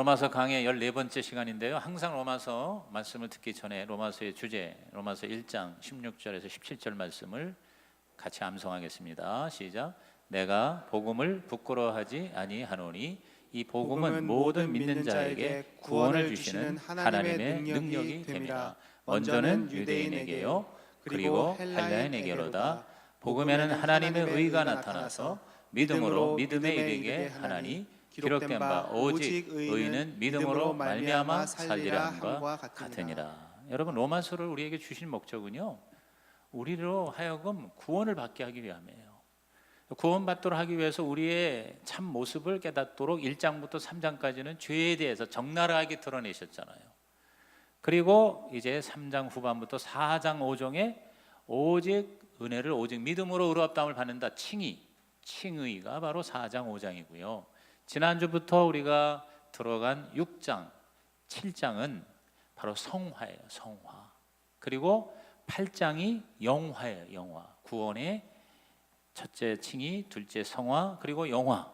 로마서 강의 14번째 시간인데요. 항상 로마서 말씀을 듣기 전에 로마서의 주제, 로마서 1장 16절에서 17절 말씀을 같이 암송하겠습니다. 시작. 내가 복음을 부끄러워하지 아니하노니 이 복음은 모든 믿는 자에게 구원을 주시는 하나님의 능력이 됨이라. 먼저는 유대인에게요 그리고 헬라인에게로다. 복음에는 하나님의 의가 나타나서 믿음으로 믿음에 이르게 하나니 기록된 바 오직 의인은 믿음으로 말미암아 살리라 함과 같으니라. 여러분, 로마서를 우리에게 주신 목적은요, 우리로 하여금 구원을 받게 하기 위함이에요. 구원받도록 하기 위해서 우리의 참 모습을 깨닫도록 1장부터 3장까지는 죄에 대해서 적나라하게 드러내셨잖아요. 그리고 이제 3장 후반부터 4장 5장에 오직 은혜를 오직 믿음으로 의롭다함을 받는다. 칭의가 바로 4장 5장이고요. 지난주부터 우리가 들어간 6장, 7장은 바로 성화예요. 성화. 그리고 8장이 영화예요. 영화. 구원의 첫째 칭의, 둘째 성화, 그리고 영화.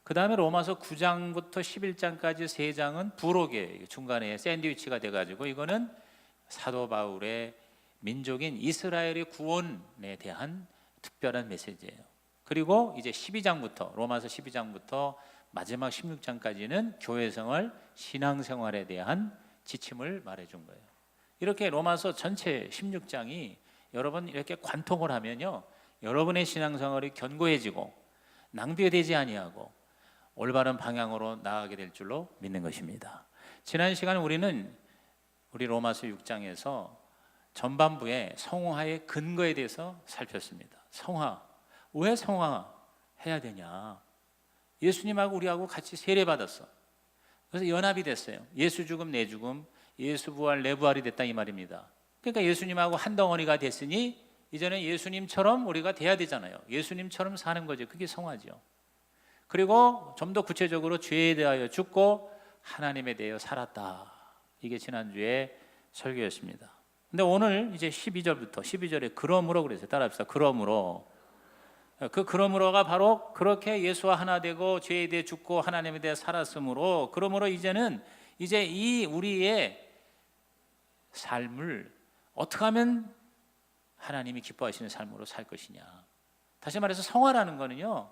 그 다음에 로마서 9장부터 11장까지 3장은 부록이에요. 중간에 샌드위치가 돼가지고 이거는 사도 바울의 민족인 이스라엘의 구원에 대한 특별한 메시지예요. 그리고 이제 12장부터 로마서 12장부터 마지막 16장까지는 교회생활, 신앙생활에 대한 지침을 말해준 거예요. 이렇게 로마서 전체 16장이 여러분 이렇게 관통을 하면요, 여러분의 신앙생활이 견고해지고 낭비되지 아니하고 올바른 방향으로 나아가게 될 줄로 믿는 것입니다. 지난 시간 우리는 우리 로마서 6장에서 전반부의 성화의 근거에 대해서 살폈습니다. 성화, 왜 성화해야 되냐? 예수님하고 우리하고 같이 세례받았어. 그래서 연합이 됐어요. 예수 죽음 내 죽음, 예수 부활 내 부활이 됐다 이 말입니다. 그러니까 예수님하고 한 덩어리가 됐으니 이제는 예수님처럼 우리가 돼야 되잖아요. 예수님처럼 사는 거죠. 그게 성화죠. 그리고 좀 더 구체적으로 죄에 대하여 죽고 하나님에 대하여 살았다. 이게 지난주에 설교였습니다. 근데 오늘 이제 12절에 그러므로 그랬어요. 따라합시다. 그러므로. 그 그러므로가 바로 그렇게 예수와 하나 되고 죄에 대해 죽고 하나님에 대해 살았으므로, 그러므로 이제는 이제 이 우리의 삶을 어떻게 하면 하나님이 기뻐하시는 삶으로 살 것이냐. 다시 말해서 성화라는 거는요,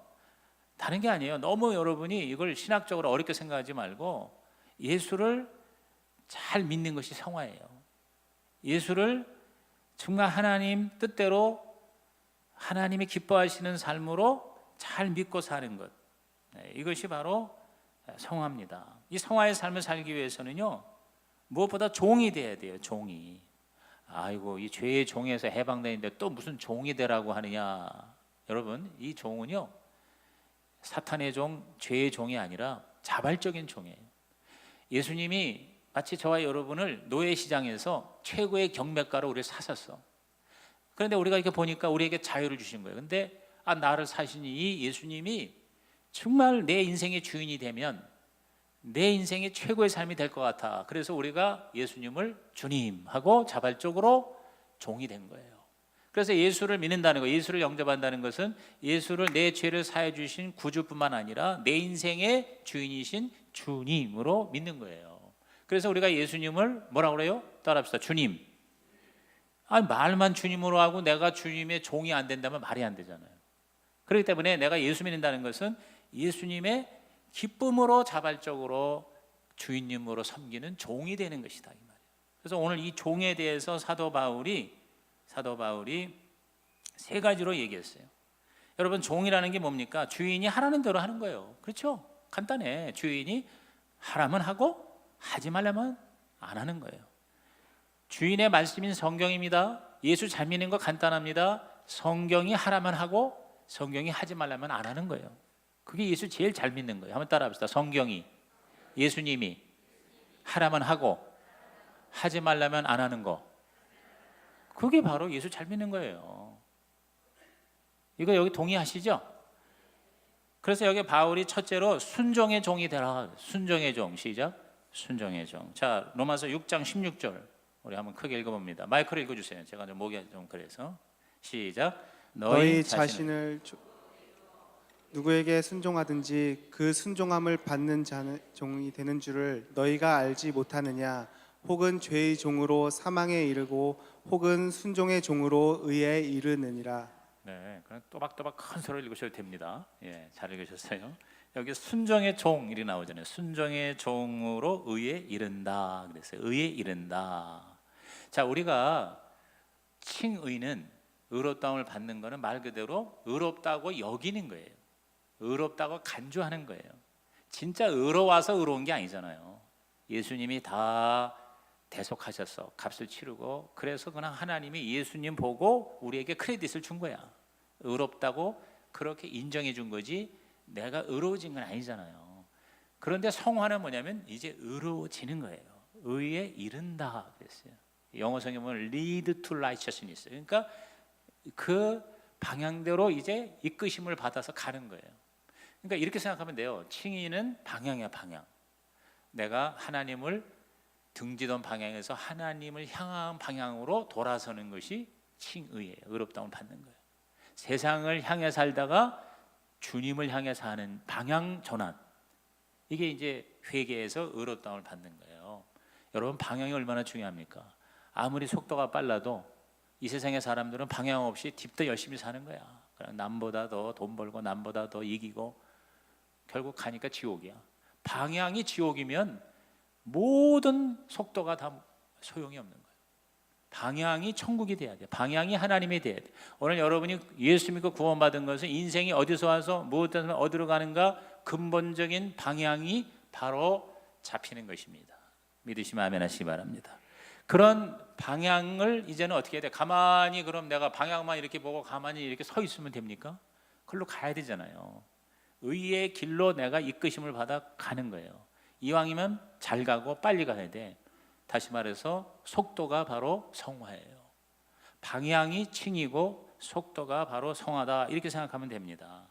다른 게 아니에요. 너무 여러분이 이걸 신학적으로 어렵게 생각하지 말고 예수를 잘 믿는 것이 성화예요. 예수를 정말 하나님 뜻대로 하나님이 기뻐하시는 삶으로 잘 믿고 사는 것, 이것이 바로 성화입니다. 이 성화의 삶을 살기 위해서는요, 무엇보다 종이 돼야 돼요. 종이. 아이고, 이 죄의 종에서 해방되는데 또 무슨 종이 되라고 하느냐. 여러분, 이 종은요, 사탄의 종, 죄의 종이 아니라 자발적인 종이에요. 예수님이 마치 저와 여러분을 노예시장에서 최고의 경매가로 우리를 사셨어. 그런데 우리가 이렇게 보니까 우리에게 자유를 주신 거예요. 근데 나를 사신 이 예수님이 정말 내 인생의 주인이 되면 내 인생의 최고의 삶이 될 것 같아. 그래서 우리가 예수님을 주님하고 자발적으로 종이 된 거예요. 그래서 예수를 믿는다는 거, 예수를 영접한다는 것은 예수를 내 죄를 사해 주신 구주뿐만 아니라 내 인생의 주인이신 주님으로 믿는 거예요. 그래서 우리가 예수님을 뭐라고 그래요? 따라합시다. 주님. 말만 주님으로 하고 내가 주님의 종이 안 된다면 말이 안 되잖아요. 그렇기 때문에 내가 예수 믿는다는 것은 예수님의 기쁨으로 자발적으로 주인님으로 섬기는 종이 되는 것이다 이 말이에요. 그래서 오늘 이 종에 대해서 사도 바울이 3가지로 얘기했어요. 여러분, 종이라는 게 뭡니까? 주인이 하라는 대로 하는 거예요. 그렇죠? 간단해. 주인이 하라면 하고 하지 말라면 안 하는 거예요. 주인의 말씀인 성경입니다. 예수 잘 믿는 거 간단합니다. 성경이 하라면 하고 성경이 하지 말라면 안 하는 거예요. 그게 예수 제일 잘 믿는 거예요. 한번 따라합시다. 성경이, 예수님이 하라면 하고 하지 말라면 안 하는 거, 그게 바로 예수 잘 믿는 거예요. 이거 여기 동의하시죠? 그래서 여기 바울이 첫째로 순종의 종이 되라. 순종의 종. 시작. 순종의 종. 자, 로마서 6장 16절 우리 한번 크게 읽어봅니다. 마이크를 읽어주세요. 제가 좀 목이 좀 그래서. 시작. 너희 자신을 누구에게 순종하든지 그 순종함을 받는 자는 종이 되는 줄을 너희가 알지 못하느냐? 혹은 죄의 종으로 사망에 이르고 혹은 순종의 종으로 의에 이르느니라. 네, 그냥 또박또박 큰 소리를 읽으셔도 됩니다. 예, 잘 읽으셨어요. 여기 순종의 종 이렇게 나오잖아요. 순종의 종으로 의에 이른다 그랬어요. 의에 이른다. 자, 우리가 칭의는 의롭다움을 받는 것은 말 그대로 의롭다고 여기는 거예요. 의롭다고 간주하는 거예요. 진짜 의로워서 의로운 게 아니잖아요. 예수님이 다 대속하셨어. 값을 치르고. 그래서 그냥 하나님이 예수님 보고 우리에게 크레딧을 준 거야. 의롭다고 그렇게 인정해 준 거지 내가 의로워진 건 아니잖아요. 그런데 성화는 뭐냐면 이제 의로워지는 거예요. 의에 이른다 그랬어요. 영어 성경에 보면 lead to righteousness. 그러니까 그 방향대로 이제 이끄심을 받아서 가는 거예요. 그러니까 이렇게 생각하면 돼요. 칭의는 방향이야, 방향. 내가 하나님을 등지던 방향에서 하나님을 향한 방향으로 돌아서는 것이 칭의예요. 의롭다움을 받는 거예요. 세상을 향해 살다가 주님을 향해 사는 방향 전환. 이게 이제 회개에서 의롭다움을 받는 거예요. 여러분, 방향이 얼마나 중요합니까? 아무리 속도가 빨라도 이 세상의 사람들은 방향 없이 딥더 열심히 사는 거야. 남보다 더 돈 벌고 남보다 더 이기고 결국 가니까 지옥이야. 방향이 지옥이면 모든 속도가 다 소용이 없는 거예요. 방향이 천국이 돼야 돼. 방향이 하나님이 돼야 돼. 오늘 여러분이 예수 믿고 구원받은 것은 인생이 어디서 와서 무엇을 어디로 가는가 근본적인 방향이 바로 잡히는 것입니다. 믿으시면 아멘 하시기 바랍니다. 그런 방향을 이제는 어떻게 해야 돼? 가만히 그럼 내가 방향만 이렇게 보고 가만히 이렇게 서 있으면 됩니까? 그걸로 가야 되잖아요. 의의 길로 내가 이끄심을 받아 가는 거예요. 이왕이면 잘 가고 빨리 가야 돼. 다시 말해서 속도가 바로 성화예요. 방향이 칭이고 속도가 바로 성화다 이렇게 생각하면 됩니다.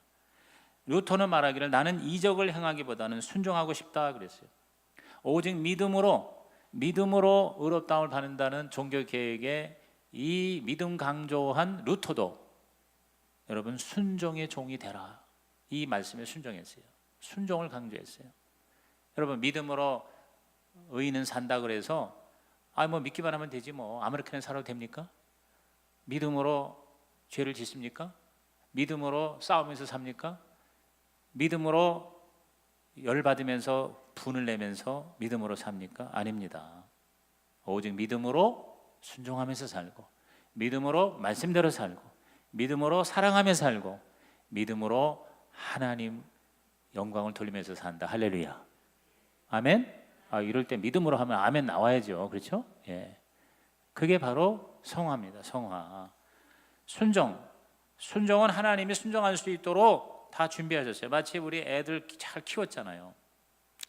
루터는 말하기를 나는 이적을 행하기보다는 순종하고 싶다 그랬어요. 오직 믿음으로 의롭다움을 받는다는 종교 계획에 이 믿음 강조한 루터도 여러분 순종의 종이 되라 이 말씀에 순종했어요. 순종을 강조했어요. 여러분 믿음으로 의인은 산다 그래서 뭐 믿기만 하면 되지 뭐 아무렇게나 살아도 됩니까? 믿음으로 죄를 짓습니까? 믿음으로 싸우면서 삽니까? 믿음으로 열받으면서 분을 내면서 믿음으로 삽니까? 아닙니다. 오직 믿음으로 순종하면서 살고 믿음으로 말씀대로 살고 믿음으로 사랑하며 살고 믿음으로 하나님 영광을 돌리면서 산다. 할렐루야. 아멘. 이럴 때 믿음으로 하면 아멘 나와야죠. 그렇죠? 예. 그게 바로 성화입니다. 성화. 순종은 하나님이 순종할 수 있도록 다 준비하셨어요. 마치 우리 애들 잘 키웠잖아요.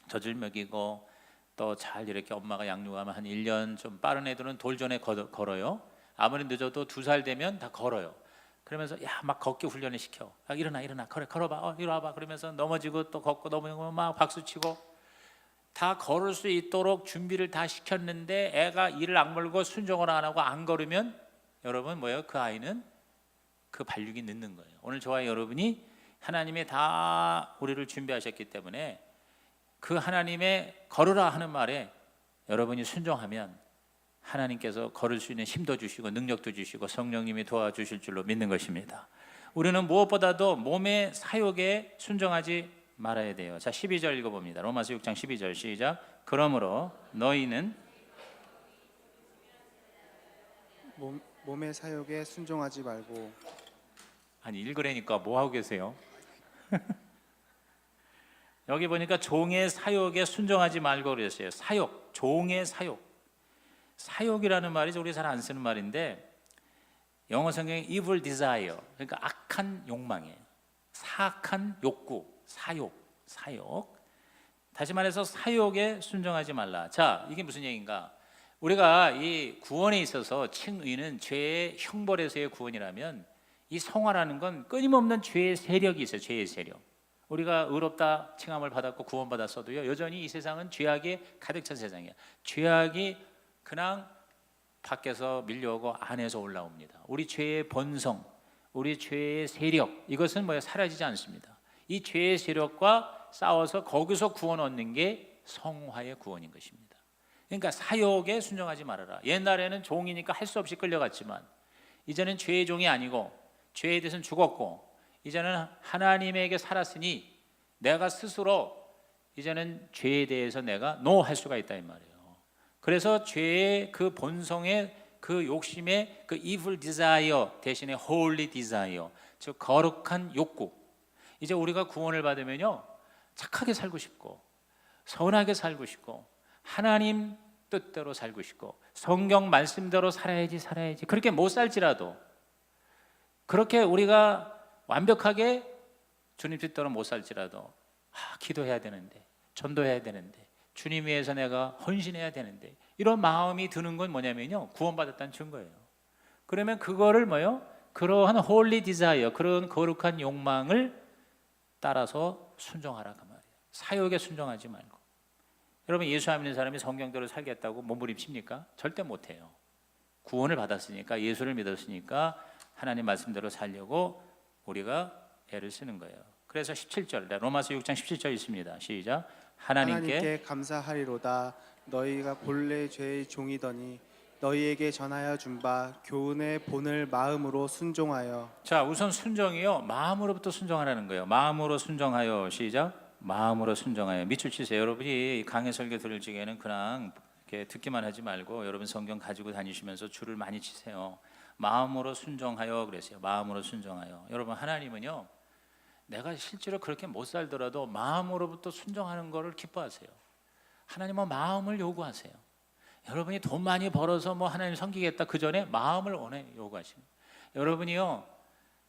젖을 먹이고 또 잘 이렇게 엄마가 양육하면 한 1년 좀 빠른 애들은 돌전에 걸어요. 아무리 늦어도 2살 되면 다 걸어요. 그러면서 막 걷기 훈련을 시켜. 일어나 그래 걸어봐. 이리 와봐. 그러면서 넘어지고 또 걷고 넘어지고 막 박수치고 다 걸을 수 있도록 준비를 다 시켰는데 애가 이를 악물고 순종을 안 하고 안 걸으면 여러분 뭐예요? 그 아이는 그 발육이 늦는 거예요. 오늘 저와 여러분이 하나님이 다 우리를 준비하셨기 때문에 그 하나님의 걸으라 하는 말에 여러분이 순종하면 하나님께서 걸을 수 있는 힘도 주시고 능력도 주시고 성령님이 도와주실 줄로 믿는 것입니다. 우리는 무엇보다도 몸의 사욕에 순종하지 말아야 돼요. 자, 12절 읽어봅니다. 로마서 6장 12절 시작. 그러므로 너희는 몸의 사욕에 순종하지 말고. 아니 읽으라니까 뭐 하고 계세요? 여기 보니까 종의 사욕에 순종하지 말고 그랬어요. 사욕, 종의 사욕. 사욕이라는 말이 우리 잘 안 쓰는 말인데 영어 성경에 evil desire, 그러니까 악한 욕망이에요. 사악한 욕구, 사욕. 다시 말해서 사욕에 순종하지 말라. 자, 이게 무슨 얘기인가? 우리가 이 구원에 있어서 칭의는 죄의 형벌에서의 구원이라면 이 성화라는 건 끊임없는 죄의 세력이 있어요. 죄의 세력. 우리가 의롭다 칭함을 받았고 구원받았어도요 여전히 이 세상은 죄악이 가득 찬 세상이야. 죄악이 그냥 밖에서 밀려오고 안에서 올라옵니다. 우리 죄의 본성, 우리 죄의 세력 이것은 사라지지 않습니다. 이 죄의 세력과 싸워서 거기서 구원 얻는 게 성화의 구원인 것입니다. 그러니까 사욕에 순종하지 말아라. 옛날에는 종이니까 할 수 없이 끌려갔지만 이제는 죄의 종이 아니고 죄에 대해서는 죽었고 이제는 하나님에게 살았으니 내가 스스로 이제는 죄에 대해서 내가 노할 수가 있다 이 말이에요. 그래서 죄의 그 본성의 그 욕심의 그 evil desire 대신에 holy desire, 즉 거룩한 욕구. 이제 우리가 구원을 받으면요 착하게 살고 싶고 선하게 살고 싶고 하나님 뜻대로 살고 싶고 성경 말씀대로 살아야지 그렇게 못 살지라도 그렇게 우리가 완벽하게 주님 뜻대로 못 살지라도 기도해야 되는데 전도해야 되는데 주님 위해서 내가 헌신해야 되는데 이런 마음이 드는 건 뭐냐면요 구원받았다는 증거예요. 그러면 그거를 뭐요? 그러한 홀리 디자이어 그런 거룩한 욕망을 따라서 순종하라 그 말이에요. 사욕에 순종하지 말고. 여러분 예수 안 믿는 사람이 성경대로 살겠다고 몸부림칩니까? 절대 못해요. 구원을 받았으니까 예수를 믿었으니까 하나님 말씀대로 살려고 우리가 애를 쓰는 거예요. 그래서 17절 로마서 6장 17절 있습니다. 시작. 하나님께 감사하리로다. 너희가 본래 죄의 종이더니 너희에게 전하여 준 바 교훈의 본을 마음으로 순종하여. 자 우선 순종이요 마음으로부터 순종하라는 거예요. 마음으로 순종하여. 시작. 마음으로 순종하여. 밑줄 치세요. 여러분이 강해 설교 들을 적에는 그냥 이렇게 듣기만 하지 말고 여러분 성경 가지고 다니시면서 줄을 많이 치세요. 마음으로 순종하여 그랬어요. 마음으로 순종하여. 여러분 하나님은요 내가 실제로 그렇게 못 살더라도 마음으로부터 순종하는 것을 기뻐하세요. 하나님은 마음을 요구하세요. 여러분이 돈 많이 벌어서 뭐 하나님 섬기겠다 그 전에 마음을 원해 요구하시는. 여러분이요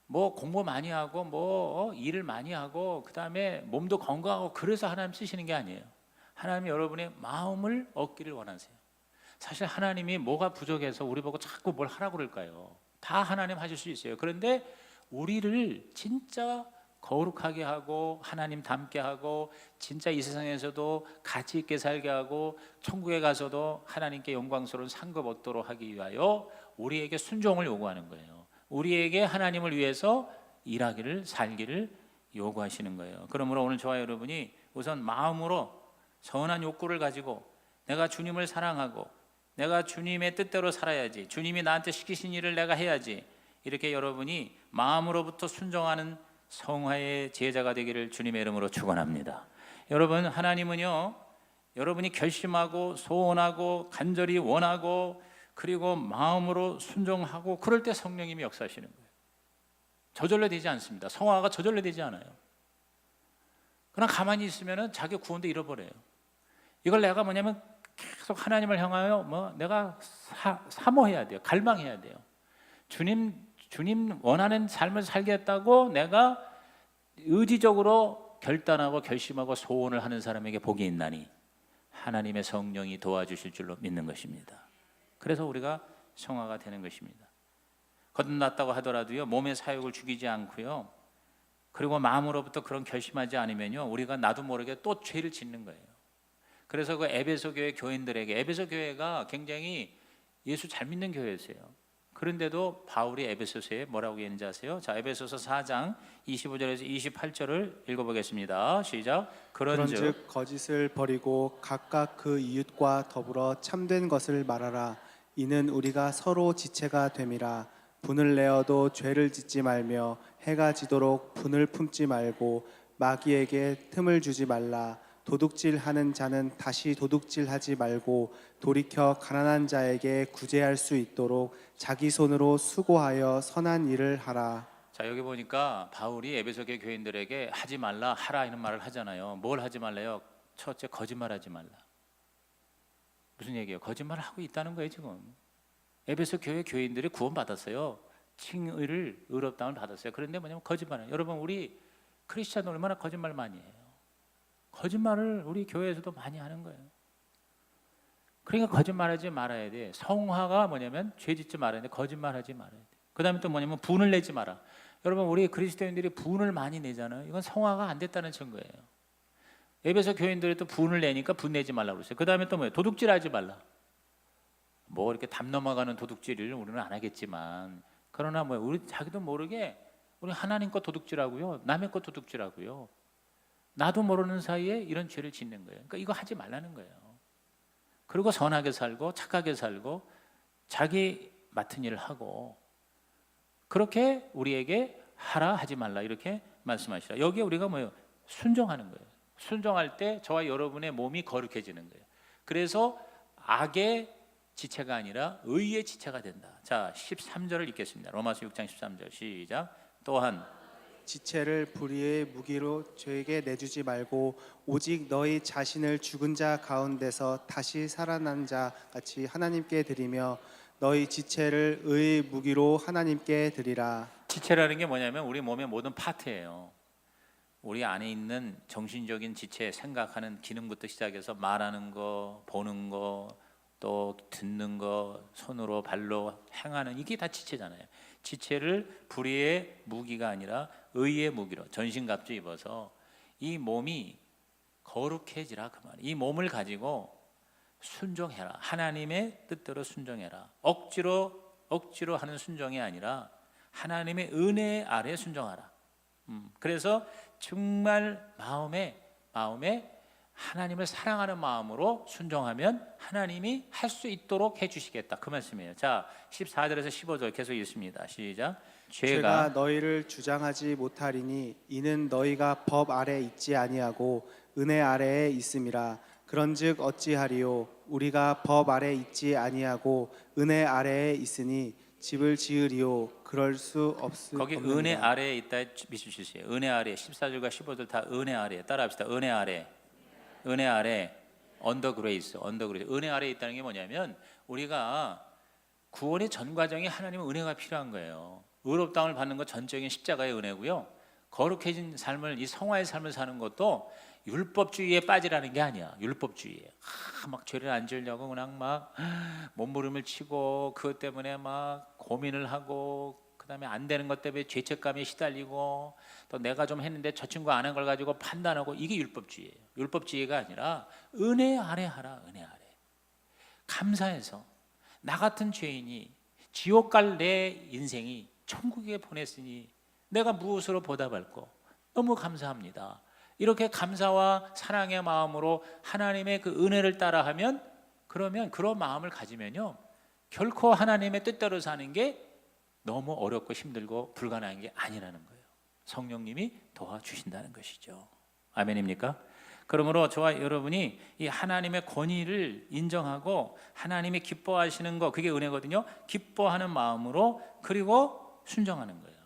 뭐 공부 많이 하고 뭐 일을 많이 하고 그 다음에 몸도 건강하고 그래서 하나님 쓰시는 게 아니에요. 하나님이 여러분의 마음을 얻기를 원하세요. 사실 하나님이 뭐가 부족해서 우리 보고 자꾸 뭘 하라고 그럴까요? 다 하나님 하실 수 있어요. 그런데 우리를 진짜 거룩하게 하고 하나님 닮게 하고 진짜 이 세상에서도 가치 있게 살게 하고 천국에 가서도 하나님께 영광스러운 상급 얻도록 하기 위하여 우리에게 순종을 요구하는 거예요. 우리에게 하나님을 위해서 일하기를 살기를 요구하시는 거예요. 그러므로 오늘 저와 여러분이 우선 마음으로 선한 욕구를 가지고 내가 주님을 사랑하고 내가 주님의 뜻대로 살아야지, 주님이 나한테 시키신 일을 내가 해야지, 이렇게 여러분이 마음으로부터 순종하는 성화의 제자가 되기를 주님의 이름으로 축원합니다. 여러분 하나님은요 여러분이 결심하고 소원하고 간절히 원하고 그리고 마음으로 순종하고 그럴 때 성령님이 역사하시는 거예요. 저절로 되지 않습니다. 성화가 저절로 되지 않아요. 그냥 가만히 있으면 자기 구원도 잃어버려요. 이걸 내가 뭐냐면 계속 하나님을 향하여 뭐 내가 사모해야 돼요. 갈망해야 돼요. 주님 원하는 삶을 살겠다고 내가 의지적으로 결단하고 결심하고 소원을 하는 사람에게 복이 있나니 하나님의 성령이 도와주실 줄로 믿는 것입니다. 그래서 우리가 성화가 되는 것입니다. 거듭났다고 하더라도요 몸의 사욕을 죽이지 않고요 그리고 마음으로부터 그런 결심하지 않으면요 우리가 나도 모르게 또 죄를 짓는 거예요. 그래서 그 에베소 교회 교인들에게, 에베소 교회가 굉장히 예수 잘 믿는 교회였어요. 그런데도 바울이 에베소서에 뭐라고 했는지 아세요? 자, 에베소서 4장 25절에서 28절을 읽어보겠습니다. 시작. 그런즉 거짓을 버리고 각각 그 이웃과 더불어 참된 것을 말하라. 이는 우리가 서로 지체가 됨이라. 분을 내어도 죄를 짓지 말며 해가 지도록 분을 품지 말고 마귀에게 틈을 주지 말라. 도둑질하는 자는 다시 도둑질하지 말고 돌이켜 가난한 자에게 구제할 수 있도록 자기 손으로 수고하여 선한 일을 하라. 자, 여기 보니까 바울이 에베소 교회 교인들에게 하지 말라, 하라 이런 말을 하잖아요. 뭘 하지 말래요? 첫째, 거짓말하지 말라. 무슨 얘기예요? 거짓말을 하고 있다는 거예요 지금. 에베소 교회 교인들이 구원받았어요. 칭의를 의롭다움을 받았어요. 그런데 뭐냐면 거짓말을. 여러분 우리 크리스찬 얼마나 거짓말 많이 해요. 거짓말을 우리 교회에서도 많이 하는 거예요. 그러니까 거짓말하지 말아야 돼. 성화가 뭐냐면 죄 짓지 말아야 돼. 거짓말하지 말아야 돼. 그 다음에 또 뭐냐면 분을 내지 마라. 여러분 우리 그리스도인들이 분을 많이 내잖아요. 이건 성화가 안 됐다는 증거예요. 에베소 교인들이 또 분을 내니까 분 내지 말라고 그랬어요. 그 다음에 또 뭐예요? 도둑질하지 말라. 뭐 이렇게 담 넘어가는 도둑질을 우리는 안 하겠지만 그러나 뭐 우리 자기도 모르게 우리 하나님 거 도둑질하고요, 남의 거 도둑질하고요, 나도 모르는 사이에 이런 죄를 짓는 거예요. 그러니까 이거 하지 말라는 거예요. 그리고 선하게 살고 착하게 살고 자기 맡은 일을 하고, 그렇게 우리에게 하라 하지 말라 이렇게 말씀하시라. 여기에 우리가 뭐예요? 순종하는 거예요. 순종할 때 저와 여러분의 몸이 거룩해지는 거예요. 그래서 악의 지체가 아니라 의의 지체가 된다. 자, 13절을 읽겠습니다. 로마서 6장 13절 시작. 또한 지체를 불의의 무기로 죄에게 내주지 말고 오직 너희 자신을 죽은 자 가운데서 다시 살아난 자 같이 하나님께 드리며 너희 지체를 의의 무기로 하나님께 드리라. 지체라는 게 뭐냐면 우리 몸의 모든 파트예요. 우리 안에 있는 정신적인 지체, 생각하는 기능부터 시작해서 말하는 거, 보는 거, 또 듣는 거, 손으로 발로 행하는, 이게 다 지체잖아요. 지체를 불의의 무기가 아니라 의의 무기로 전신갑주 입어서 이 몸이 거룩해지라 그 말이에요. 이 몸을 가지고 순종해라. 하나님의 뜻대로 순종해라. 억지로 하는 순종이 아니라 하나님의 은혜 아래 순종하라. 그래서 정말 마음에 하나님을 사랑하는 마음으로 순종하면 하나님이 할 수 있도록 해주시겠다 그 말씀이에요. 자, 14절에서 15절 계속 읽습니다. 시작. 죄가 너희를 주장하지 못하리니 이는 너희가 법 아래 있지 아니하고 은혜 아래에 있음이라. 그런즉 어찌하리요? 우리가 법 아래 있지 아니하고 은혜 아래에 있으니 집을 지으리요? 그럴 수 없으. 거기 없느니라. 은혜 아래에 있다 믿으시세요. 은혜 아래 14절과 15절 다 은혜 아래. 따라합시다. 은혜 아래. 은혜 아래. 언더 그레이스. 은혜 아래에 있다는 게 뭐냐면 우리가 구원의 전 과정에 하나님의 은혜가 필요한 거예요. 의롭다함을 받는 것 전적인 십자가의 은혜고요. 거룩해진 삶을, 이 성화의 삶을 사는 것도 율법주의에 빠지라는 게 아니야. 율법주의에 막 죄를 안 지으려고 그냥 막 몸부림을 치고 그것 때문에 막 고민을 하고, 그 다음에 안 되는 것 때문에 죄책감에 시달리고, 또 내가 좀 했는데 저 친구 안 한 걸 가지고 판단하고, 이게 율법주의예요. 율법주의가 아니라 은혜 아래 하라. 은혜 아래 감사해서 나 같은 죄인이 지옥 갈 내 인생이 천국에 보냈으니 내가 무엇으로 보답할까? 너무 감사합니다. 이렇게 감사와 사랑의 마음으로 하나님의 그 은혜를 따라하면, 그러면 그런 마음을 가지면요, 결코 하나님의 뜻대로 사는 게 너무 어렵고 힘들고 불가능한 게 아니라는 거예요. 성령님이 도와주신다는 것이죠. 아멘입니까? 그러므로 저와 여러분이 이 하나님의 권위를 인정하고 하나님이 기뻐하시는 거, 그게 은혜거든요. 기뻐하는 마음으로, 그리고 순종하는 거예요.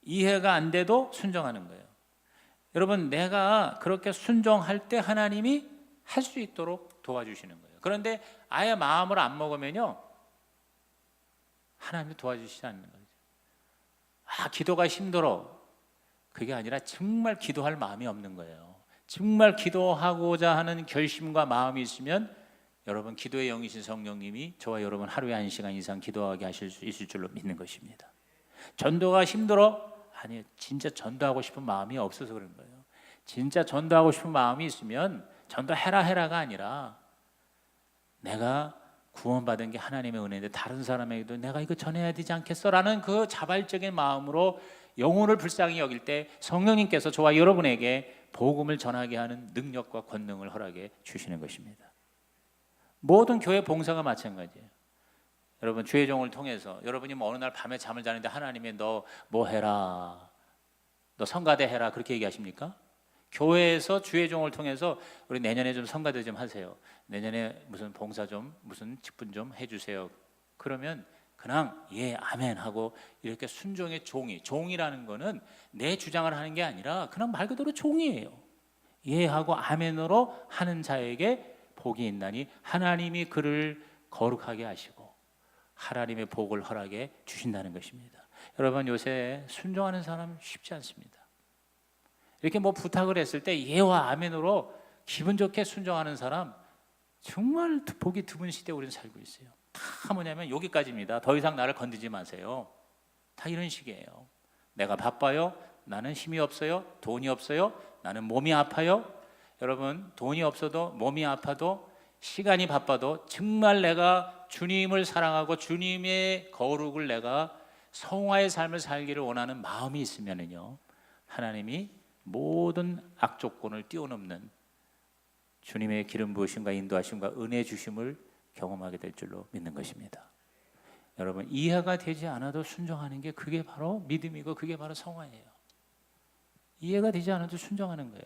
이해가 안 돼도 순종하는 거예요. 여러분, 내가 그렇게 순종할 때 하나님이 할 수 있도록 도와주시는 거예요. 그런데 아예 마음을 안 먹으면요, 하나님이 도와주시지 않는 거죠. 기도가 힘들어. 그게 아니라 정말 기도할 마음이 없는 거예요. 정말 기도하고자 하는 결심과 마음이 있으면 여러분, 기도의 영이신 성령님이 저와 여러분 하루에 1시간 이상 기도하게 하실 수 있을 줄로 믿는 것입니다. 전도가 힘들어? 아니요, 진짜 전도하고 싶은 마음이 없어서 그런 거예요. 진짜 전도하고 싶은 마음이 있으면 전도해라가 아니라 내가 구원받은 게 하나님의 은혜인데 다른 사람에게도 내가 이거 전해야 되지 않겠어라는 그 자발적인 마음으로 영혼을 불쌍히 여길 때 성령님께서 저와 여러분에게 복음을 전하게 하는 능력과 권능을 허락해 주시는 것입니다. 모든 교회 봉사가 마찬가지예요. 여러분, 주의 종을 통해서 여러분이 어느 날 밤에 잠을 자는데 하나님이 너 뭐 해라, 너 성가대 해라, 그렇게 얘기하십니까? 교회에서 주의 종을 통해서 우리 내년에 좀 성가대 좀 하세요. 내년에 무슨 봉사 좀, 무슨 직분 좀 해주세요. 그러면 그냥 예 아멘 하고 이렇게 순종의 종이라는 거는 내 주장을 하는 게 아니라 그냥 말 그대로 종이에요. 예 하고 아멘으로 하는 자에게 복이 있나니 하나님이 그를 거룩하게 하시고 하나님의 복을 허락해 주신다는 것입니다. 여러분, 요새 순종하는 사람 쉽지 않습니다. 이렇게 뭐 부탁을 했을 때 예와 아멘으로 기분 좋게 순종하는 사람 정말 보기 드문 시대에 우리는 살고 있어요. 다 뭐냐면 여기까지입니다. 더 이상 나를 건드리지 마세요. 다 이런 식이에요. 내가 바빠요. 나는 힘이 없어요. 돈이 없어요. 나는 몸이 아파요. 여러분, 돈이 없어도 몸이 아파도 시간이 바빠도 정말 내가 주님을 사랑하고 주님의 거룩을 내가 성화의 삶을 살기를 원하는 마음이 있으면은요, 하나님이 모든 악조건을 뛰어넘는 주님의 기름 부으심과 인도하심과 은혜 주심을 경험하게 될 줄로 믿는 것입니다. 여러분, 이해가 되지 않아도 순종하는 게 그게 바로 믿음이고 그게 바로 성화예요. 이해가 되지 않아도 순종하는 거예요.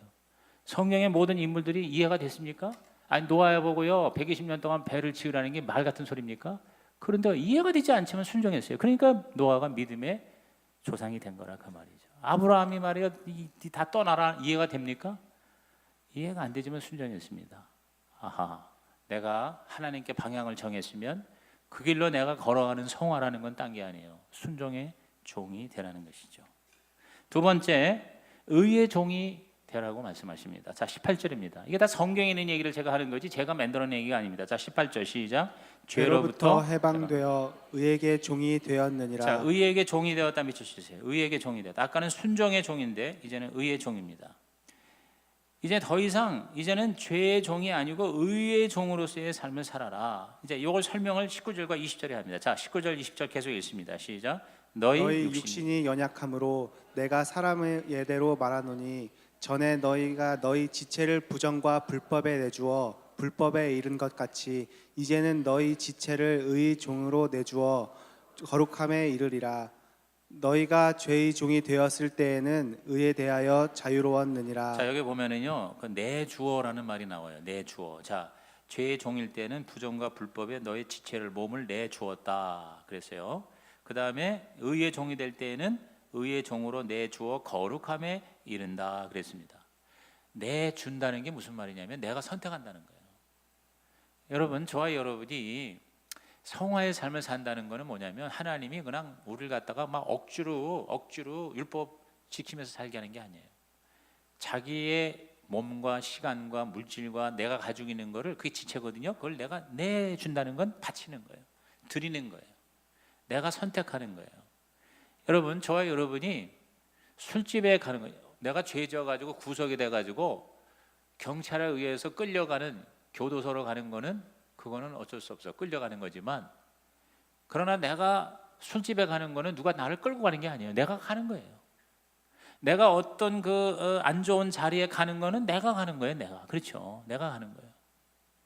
성경의 모든 인물들이 이해가 됐습니까? 아니, 노아야 보고요 120년 동안 배를 지으라는 게 말 같은 소리입니까? 그런데 이해가 되지 않지만 순종했어요. 그러니까 노아가 믿음의 조상이 된 거라 그 말이죠. 아브라함이 말이요 다 떠나라, 이해가 됩니까? 이해가 안 되지만 순종했습니다. 아하, 내가 하나님께 방향을 정했으면 그 길로 내가 걸어가는 성화라는 건 딴 게 아니에요. 순종의 종이 되라는 것이죠. 두 번째, 의의 종이 되라고 말씀하십니다. 자, 18절입니다. 이게 다 성경에 있는 얘기를 제가 하는 거지 제가 만들어낸 얘기가 아닙니다. 자, 18절 시작. 죄로부터 해방되어 의에게 종이 되었느니라. 자, 의에게 종이 되었다 밑줄치세요. 의에게 종이 되었다. 아까는 순종의 종인데 이제는 의의 종입니다. 이제 더 이상 이제는 죄의 종이 아니고 의의 종으로서의 삶을 살아라. 이제 이걸 설명을 19절과 20절에 합니다. 자, 19절 20절 계속 읽습니다. 시작. 너희 육신이 연약함으로 내가 사람의 예대로 말하노니 전에 너희가 너희 지체를 부정과 불법에 내주어 불법에 이른 것 같이 이제는 너희 지체를 의의 종으로 내주어 거룩함에 이르리라. 너희가 죄의 종이 되었을 때에는 의에 대하여 자유로웠느니라. 자, 여기 보면은요, 그 내주어라는 말이 나와요. 내주어. 자, 죄의 종일 때는 부정과 불법에 너의 지체를 몸을 내주었다 그랬어요. 그 다음에 의의 종이 될 때에는 의의 종으로 내주어 거룩함에 이른다 그랬습니다. 내준다는 게 무슨 말이냐면 내가 선택한다는 거예요. 여러분, 저와 여러분이 성화의 삶을 산다는 것은 뭐냐면 하나님이 그냥 우리를 갖다가 막 억지로 율법 지키면서 살게 하는 게 아니에요. 자기의 몸과 시간과 물질과 내가 가지고 있는 거를, 그게 지체거든요. 그걸 내가 내준다는 건 바치는 거예요. 드리는 거예요. 내가 선택하는 거예요. 여러분, 저와 여러분이 술집에 가는 거예요. 내가 죄 지어가지고 구속이 돼가지고 경찰에 의해서 끌려가는, 교도소로 가는 거는 그거는 어쩔 수 없어, 끌려가는 거지만, 그러나 내가 술집에 가는 거는 누가 나를 끌고 가는 게 아니에요. 내가 가는 거예요. 내가 어떤 안 좋은 자리에 가는 거는 내가 가는 거예요. 내가, 그렇죠, 내가 가는 거예요.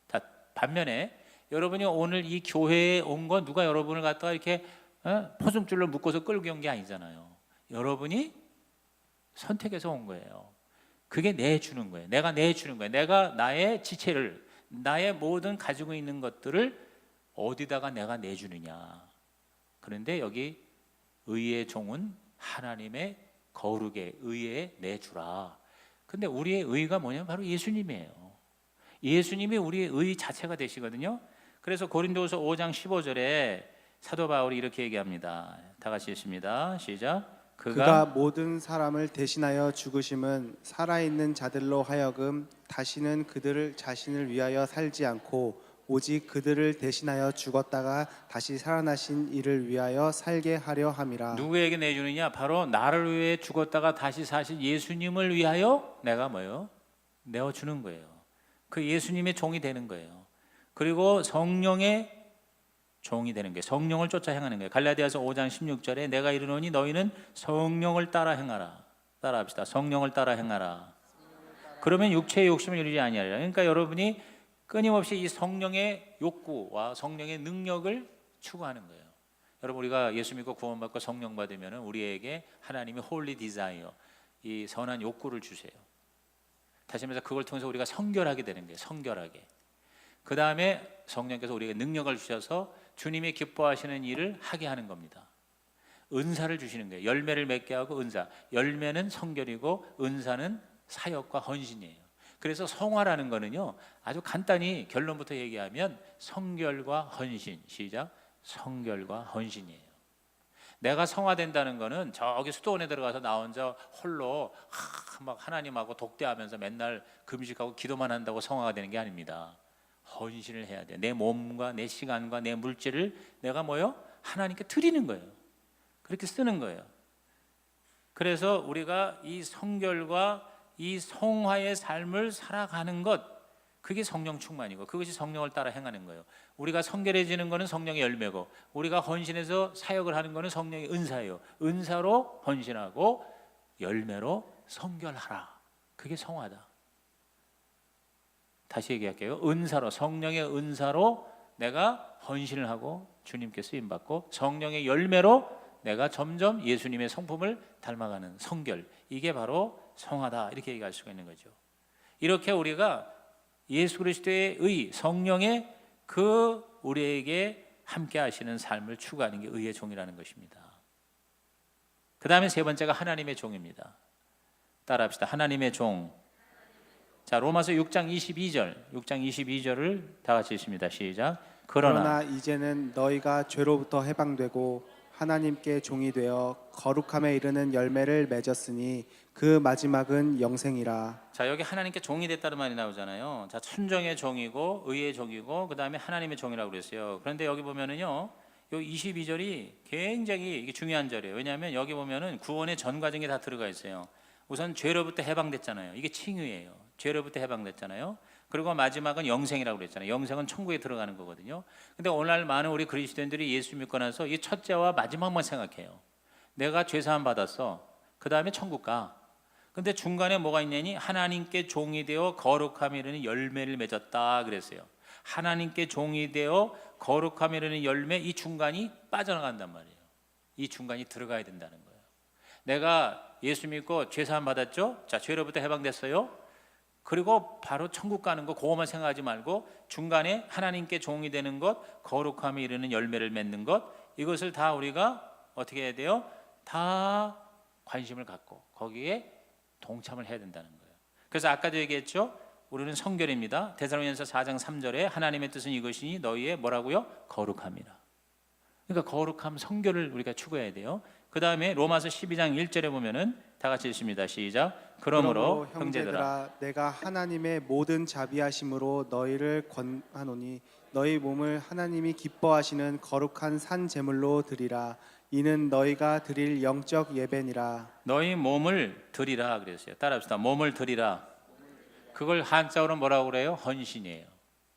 자, 반면에 여러분이 오늘 이 교회에 온 건 누가 여러분을 갖다가 이렇게 포승줄로 묶어서 끌고 온 게 아니잖아요. 여러분이 선택해서 온 거예요. 그게 내주는 거예요. 내가 내주는 거예요. 내가 나의 지체를, 나의 모든 가지고 있는 것들을 어디다가 내가 내주느냐. 그런데 여기 의의 종은 하나님의 거룩의 의에 내주라. 근데 우리의 의가 뭐냐면 바로 예수님이에요. 예수님이 우리의 의 자체가 되시거든요. 그래서 고린도후서 5장 15절에 사도 바울이 이렇게 얘기합니다. 다 같이 읽습니다. 시작. 그가 모든 사람을 대신하여 죽으심은 살아있는 자들로 하여금 다시는 그들을 자신을 위하여 살지 않고 오직 그들을 대신하여 죽었다가 다시 살아나신 이를 위하여 살게 하려 함이라. 누구에게 내주느냐? 바로 나를 위해 죽었다가 다시 사신 예수님을 위하여 내가 뭐예요? 내어주는 거예요. 그 예수님의 종이 되는 거예요. 그리고 성령의 종이 되는 거예요. 성령을 쫓아 행하는 거예요. 갈라디아서 5장 16절에 내가 이르노니 너희는 성령을 따라 행하라. 따라합시다. 성령을 따라 행하라. 그러면 육체의 욕심을 이루지 아니하리라. 그러니까 여러분이 끊임없이 이 성령의 욕구와 성령의 능력을 추구하는 거예요. 여러분, 우리가 예수 믿고 구원받고 성령 받으면 우리에게 하나님이 홀리 디자이어, 이 선한 욕구를 주세요. 다시 말해서 그걸 통해서 우리가 성결하게 되는 거예요. 성결하게. 그 다음에 성령께서 우리에게 능력을 주셔서 주님이 기뻐하시는 일을 하게 하는 겁니다. 은사를 주시는 거예요. 열매를 맺게 하고 은사. 열매는 성결이고 은사는 사역과 헌신이에요. 그래서 성화라는 거는요, 아주 간단히 결론부터 얘기하면 성결과 헌신. 시작. 성결과 헌신이에요. 내가 성화된다는 거는 저기 수도원에 들어가서 나 혼자 홀로 막 하나님하고 독대하면서 맨날 금식하고 기도만 한다고 성화가 되는 게 아닙니다. 헌신을 해야 돼. 내 몸과 내 시간과 내 물질을 내가 뭐요? 하나님께 드리는 거예요. 그렇게 쓰는 거예요. 그래서 우리가 이 성결과 이 성화의 삶을 살아가는 것, 그게 성령 충만이고 그것이 성령을 따라 행하는 거예요. 우리가 성결해지는 것은 성령의 열매고 우리가 헌신해서 사역을 하는 것은 성령의 은사예요. 은사로 헌신하고 열매로 성결하라. 그게 성화다. 다시 얘기할게요. 은사로, 성령의 은사로 내가 헌신을 하고 주님께 쓰임받고 성령의 열매로 내가 점점 예수님의 성품을 닮아가는 성결, 이게 바로 성화다, 이렇게 얘기할 수가 있는 거죠. 이렇게 우리가 예수 그리스도의 의, 성령의 그 우리에게 함께 하시는 삶을 추구하는 게 의의 종이라는 것입니다. 그 다음에 세 번째가 하나님의 종입니다. 따라합시다. 하나님의 종. 자, 로마서 6장 22절을 다 같이 읽습니다. 시작. 그러나 이제는 너희가 죄로부터 해방되고 하나님께 종이 되어 거룩함에 이르는 열매를 맺었으니 그 마지막은 영생이라. 자, 여기 하나님께 종이 됐다는 말이 나오잖아요. 자, 순종의 종이고 의의 종이고 그 다음에 하나님의 종이라고 그랬어요. 그런데 여기 보면은요, 요 22절이 굉장히 이게 중요한 절이에요. 왜냐하면 여기 보면은 구원의 전 과정이 다 들어가 있어요. 우선 죄로부터 해방됐잖아요. 이게 칭의예요. 죄로부터 해방됐잖아요. 그리고 마지막은 영생이라고 그랬잖아요. 영생은 천국에 들어가는 거거든요. 근데 오늘날 많은 우리 그리스도인들이 예수 믿고 나서 이 첫째와 마지막만 생각해요. 내가 죄사함 받았어. 그 다음에 천국 가. 근데 중간에 뭐가 있냐니 하나님께 종이 되어 거룩함에 이르는 열매를 맺었다 그랬어요. 하나님께 종이 되어 거룩함에 이르는 열매, 이 중간이 빠져나간단 말이에요. 이 중간이 들어가야 된다는 거예요. 내가 예수 믿고 죄사함 받았죠? 자, 죄로부터 해방됐어요. 그리고 바로 천국 가는 거 그거만 생각하지 말고 중간에 하나님께 종이 되는 것, 거룩함에 이르는 열매를 맺는 것, 이것을 다 우리가 어떻게 해야 돼요? 다 관심을 갖고 거기에 동참을 해야 된다는 거예요. 그래서 아까도 얘기했죠? 우리는 성결입니다. 데살로니가서 4장 3절에 하나님의 뜻은 이것이니 너희의 뭐라고요? 거룩함이라. 그러니까 거룩함, 성결을 우리가 추구해야 돼요. 그 다음에 로마서 12장 1절에 보면은 다 같이 읽습니다. 시작. 그러므로 형제들아, 내가 하나님의 모든 자비하심으로 너희를 권하노니 너희 몸을 하나님이 기뻐하시는 거룩한 산 제물로 드리라. 이는 너희가 드릴 영적 예배니라. 너희 몸을 드리라 그랬어요. 따라합시다. 몸을 드리라. 그걸 한자어로 뭐라고 그래요? 헌신이에요.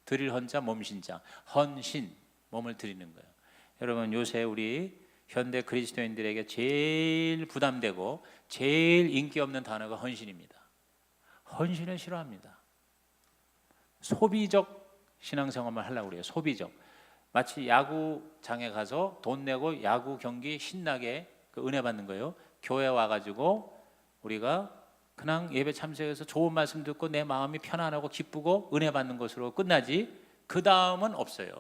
드릴 헌자 몸신자. 헌신, 몸을 드리는 거예요. 여러분, 요새 우리 현대 그리스도인들에게 제일 부담되고 제일 인기 없는 단어가 헌신입니다. 헌신을 싫어합니다. 소비적 신앙생활만 하려고 그래요. 소비적. 마치 야구장에 가서 돈 내고 야구 경기 신나게 그 은혜 받는 거예요. 교회 와가지고 우리가 그냥 예배 참석해서 좋은 말씀 듣고 내 마음이 편안하고 기쁘고 은혜 받는 것으로 끝나지 그 다음은 없어요.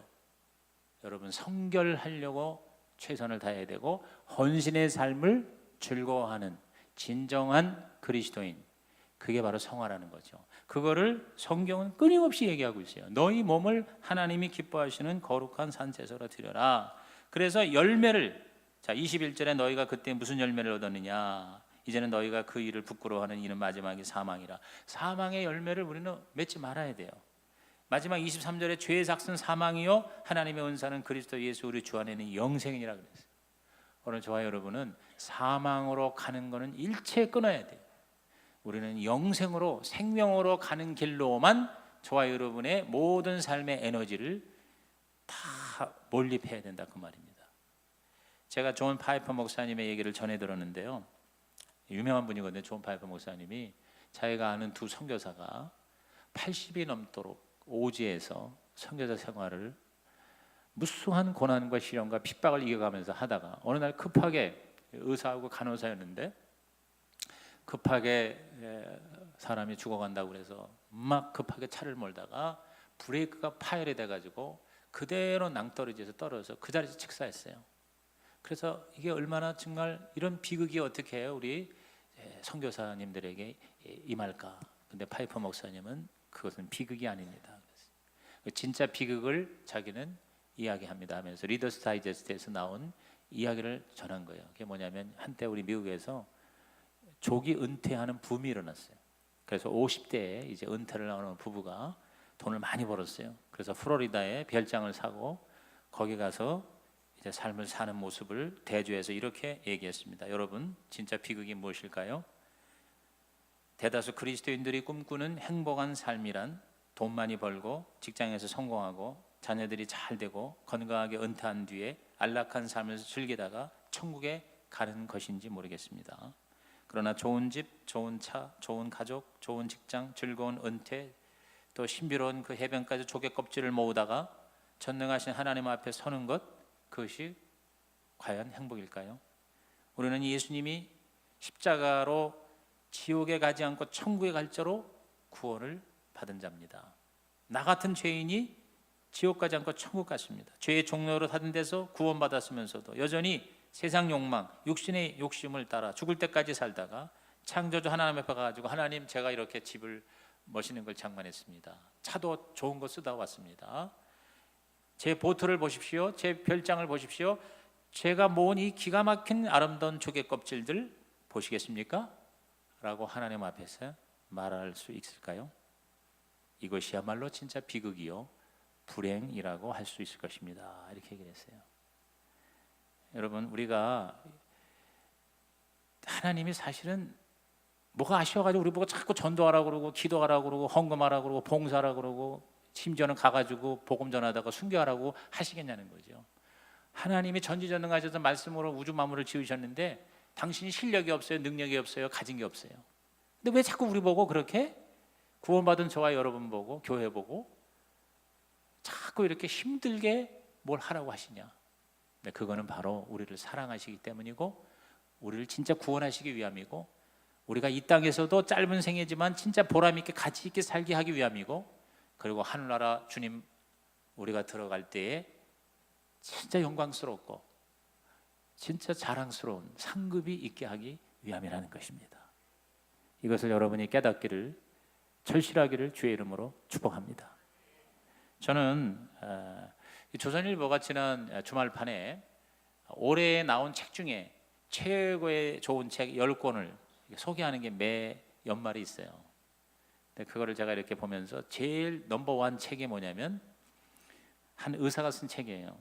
여러분, 성결하려고 최선을 다해야 되고 헌신의 삶을 즐거워하는 진정한 그리스도인, 그게 바로 성화라는 거죠. 그거를 성경은 끊임없이 얘기하고 있어요. 너희 몸을 하나님이 기뻐하시는 거룩한 산제사로 드려라. 그래서 열매를, 자 21절에 너희가 그때 무슨 열매를 얻었느냐, 이제는 너희가 그 일을 부끄러워하는 이는 마지막이 사망이라. 사망의 열매를 우리는 맺지 말아야 돼요. 마지막 23절에 죄의 삭은 사망이요 하나님의 은사는 그리스도 예수 우리 주 안에는 영생이라 그랬어요. 오늘 저와 여러분은 사망으로 가는 것은 일체 끊어야 돼요. 우리는 영생으로, 생명으로 가는 길로만 저와 여러분의 모든 삶의 에너지를 다 몰입해야 된다, 그 말입니다. 제가 존 파이퍼 목사님의 얘기를 전해 들었는데요, 유명한 분이거든요. 존 파이퍼 목사님이 자기가 아는 두 선교사가 80이 넘도록 오지에서 선교사 생활을 무수한 고난과 시련과 핍박을 이겨가면서 하다가 어느 날 급하게, 의사하고 간호사였는데 급하게 사람이 죽어간다고 그래서 막 급하게 차를 몰다가 브레이크가 파열이 돼가지고 그대로 낭떠러지에서 떨어져서 그 자리에서 직사했어요. 그래서 이게 얼마나 정말 이런 비극이 어떻게 해요? 우리 선교사님들에게 임할까? 근데 파이퍼 목사님은 그것은 비극이 아닙니다. 진짜 비극을 자기는 이야기합니다 하면서 리더스 다이제스트에서 나온 이야기를 전한 거예요. 그게 뭐냐면 한때 우리 미국에서 조기 은퇴하는 붐이 일어났어요. 그래서 50대에 이제 은퇴를 나오는 부부가 돈을 많이 벌었어요. 그래서 플로리다에 별장을 사고 거기 가서 이제 삶을 사는 모습을 대조해서 이렇게 얘기했습니다. 여러분, 진짜 비극이 무엇일까요? 대다수 그리스도인들이 꿈꾸는 행복한 삶이란 돈 많이 벌고 직장에서 성공하고 자녀들이 잘 되고 건강하게 은퇴한 뒤에 안락한 삶을 즐기다가 천국에 가는 것인지 모르겠습니다. 그러나 좋은 집, 좋은 차, 좋은 가족, 좋은 직장, 즐거운 은퇴, 또 신비로운 그 해변까지 조개 껍질을 모으다가 전능하신 하나님 앞에 서는 것, 그것이 과연 행복일까요? 우리는 예수님이 십자가로 지옥에 가지 않고 천국에 갈 자로 구원을 받은 자입니다. 나 같은 죄인이 지옥 가지 않고 천국 갔습니다. 죄의 종로로 사는 데서 구원받았으면서도 여전히 세상 욕망, 육신의 욕심을 따라 죽을 때까지 살다가 창조주 하나님 앞에 가가지고 하나님, 제가 이렇게 집을 멋있는 걸 장만했습니다. 차도 좋은 거 쓰다 왔습니다. 제 보트를 보십시오. 제 별장을 보십시오. 제가 모은 이 기가 막힌 아름다운 조개 껍질들 보시겠습니까? 라고 하나님 앞에서 말할 수 있을까요? 이것이야말로 진짜 비극이요 불행이라고 할 수 있을 것입니다. 이렇게 얘기를 했어요. 여러분, 우리가 하나님이 사실은 뭐가 아쉬워가지고 우리 보고 자꾸 전도하라고 그러고 기도하라고 그러고 헌금하라고 그러고 봉사하라고 그러고 심지어는 가가지고 복음 전하다가 순교하라고 하시겠냐는 거죠. 하나님이 전지전능하셔서 말씀으로 우주 만물을 지으셨는데 당신이 실력이 없어요, 능력이 없어요, 가진 게 없어요. 근데 왜 자꾸 우리 보고 그렇게 구원받은 저와 여러분 보고 교회 보고 자꾸 이렇게 힘들게 뭘 하라고 하시냐? 네, 그거는 바로 우리를 사랑하시기 때문이고 우리를 진짜 구원하시기 위함이고 우리가 이 땅에서도 짧은 생애지만 진짜 보람 있게 가치 있게 살게 하기 위함이고 그리고 하늘나라 주님 우리가 들어갈 때에 진짜 영광스럽고 진짜 자랑스러운 상급이 있게 하기 위함이라는 것입니다. 이것을 여러분이 깨닫기를 절실하기를 주의 이름으로 축복합니다. 저는 조선일보가 지난 주말판에 올해 나온 책 중에 최고의 좋은 책 10권을 소개하는 게 매 연말에 있어요. 근데 그거를 제가 이렇게 보면서 제일 넘버원 책이 뭐냐면 한 의사가 쓴 책이에요.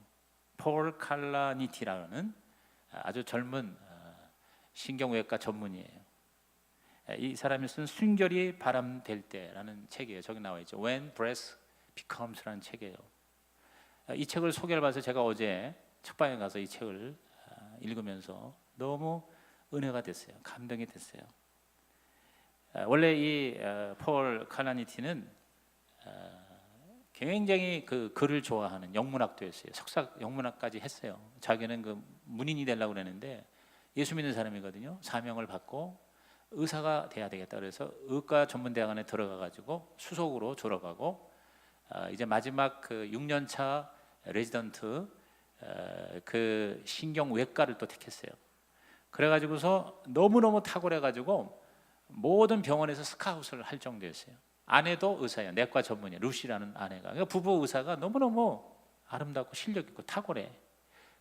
폴 칼라니티라는 아주 젊은 신경외과 전문의예요. 이 사람이 쓴 순결이 바람될 때라는 책이에요. 저기 나와 있죠. When Breath Becomes라는 책이에요. 이 책을 소개를 받아서 제가 어제 책방에 가서 이 책을 읽으면서 너무 은혜가 됐어요. 감동이 됐어요. 원래 이 폴 칼라니티는 굉장히 그 글을 좋아하는 영문학도 했어요. 석사 영문학까지 했어요. 자기는 그 문인이 되려고 그랬는데 예수 믿는 사람이거든요. 사명을 받고 의사가 돼야 되겠다 그래서 의과 전문대학원에 들어가 가지고 수석으로 졸업하고 이제 마지막 그 6년차 레지던트 그 신경외과를 또 택했어요. 그래가지고서 너무너무 탁월해가지고 모든 병원에서 스카웃을 할 정도였어요. 아내도 의사예요. 내과 전문이에요. 루시라는 아내가. 그러니까 부부 의사가 너무너무 아름답고 실력 있고 탁월해.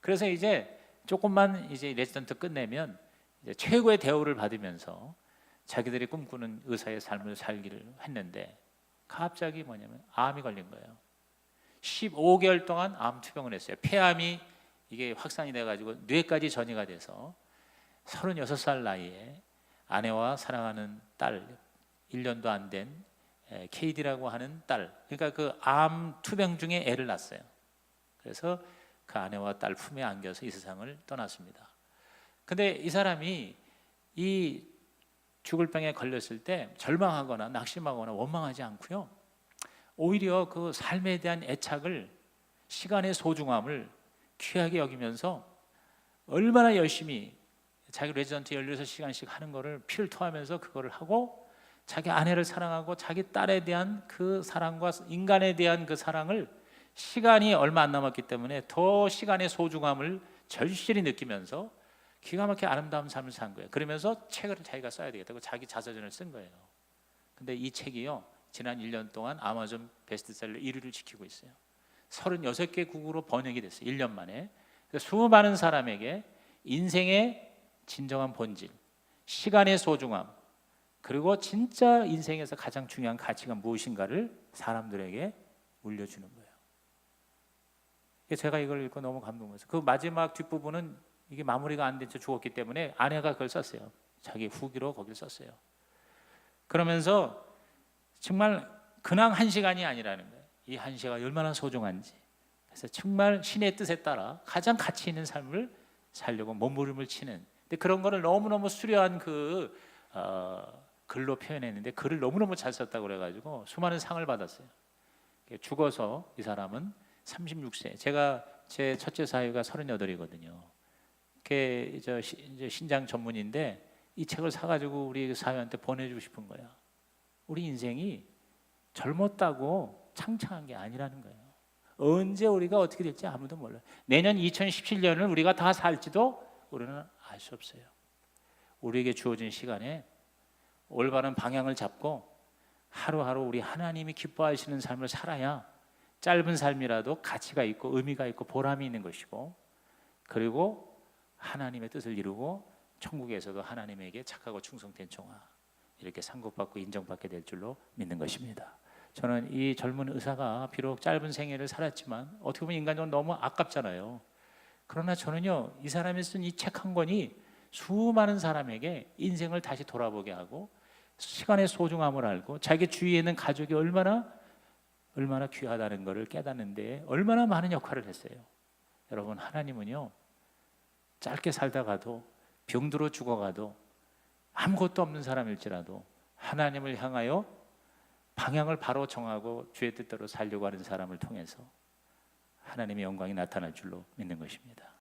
그래서 이제 조금만 이제 레지던트 끝내면 이제 최고의 대우를 받으면서 자기들이 꿈꾸는 의사의 삶을 살기를 했는데 갑자기 뭐냐면 암이 걸린 거예요. 15개월 동안 암 투병을 했어요. 폐암이 이게 확산이 돼가지고 뇌까지 전이가 돼서 36살 나이에 아내와 사랑하는 딸 1년도 안 된 KD라고 하는 딸, 그러니까 그 암 투병 중에 애를 낳았어요. 그래서 그 아내와 딸 품에 안겨서 이 세상을 떠났습니다. 근데 이 사람이 이 죽을 병에 걸렸을 때 절망하거나 낙심하거나 원망하지 않고요, 오히려 그 삶에 대한 애착을, 시간의 소중함을 귀하게 여기면서 얼마나 열심히 자기 레지던트 16시간씩 하는 거를 피를 토하면서 그거를 하고 자기 아내를 사랑하고 자기 딸에 대한 그 사랑과 인간에 대한 그 사랑을 시간이 얼마 안 남았기 때문에 더 시간의 소중함을 절실히 느끼면서 기가 막히게 아름다운 삶을 산 거예요. 그러면서 책을 자기가 써야 되겠다고 자기 자서전을 쓴 거예요. 근데 이 책이요, 지난 1년 동안 아마존 베스트셀러 1위를 지키고 있어요. 36개국으로 번역이 됐어요. 1년 만에. 수많은 사람에게 인생의 진정한 본질, 시간의 소중함, 그리고 진짜 인생에서 가장 중요한 가치가 무엇인가를 사람들에게 물려주는 거예요. 제가 이걸 읽고 너무 감동했어요. 그 마지막 뒷부분은 이게 마무리가 안 된 채 죽었기 때문에 아내가 그걸 썼어요. 자기 후기로 거기를 썼어요. 그러면서 정말 근황 한 시간이 아니라는 거예요. 이 한 시간이 얼마나 소중한지. 그래서 정말 신의 뜻에 따라 가장 가치 있는 삶을 살려고 몸부림을 치는. 근데 그런 거를 너무너무 수려한 글로 표현했는데 글을 너무너무 잘 썼다고 그래가지고 수많은 상을 받았어요. 죽어서 이 사람은 36세. 제가 제 첫째 사위가 38이거든요. 이제 신장 전문인데 이 책을 사가지고 우리 사위한테 보내주고 싶은 거야. 우리 인생이 젊었다고 창창한 게 아니라는 거예요. 언제 우리가 어떻게 될지 아무도 몰라요. 내년 2017년을 우리가 다 살지도 우리는 알 수 없어요. 우리에게 주어진 시간에 올바른 방향을 잡고 하루하루 우리 하나님이 기뻐하시는 삶을 살아야 짧은 삶이라도 가치가 있고 의미가 있고 보람이 있는 것이고, 그리고 하나님의 뜻을 이루고 천국에서도 하나님에게 착하고 충성된 종아 이렇게 상급받고 인정받게 될 줄로 믿는 것입니다. 저는 이 젊은 의사가 비록 짧은 생애를 살았지만 어떻게 보면 인간적으로 너무 아깝잖아요. 그러나 저는요, 이 사람이 쓴 이 책 한 권이 수많은 사람에게 인생을 다시 돌아보게 하고 시간의 소중함을 알고 자기 주위에 있는 가족이 얼마나 귀하다는 것을 깨닫는데 얼마나 많은 역할을 했어요. 여러분, 하나님은요, 짧게 살다가도 병들어 죽어가도 아무것도 없는 사람일지라도 하나님을 향하여 방향을 바로 정하고 주의 뜻대로 살려고 하는 사람을 통해서 하나님의 영광이 나타날 줄로 믿는 것입니다.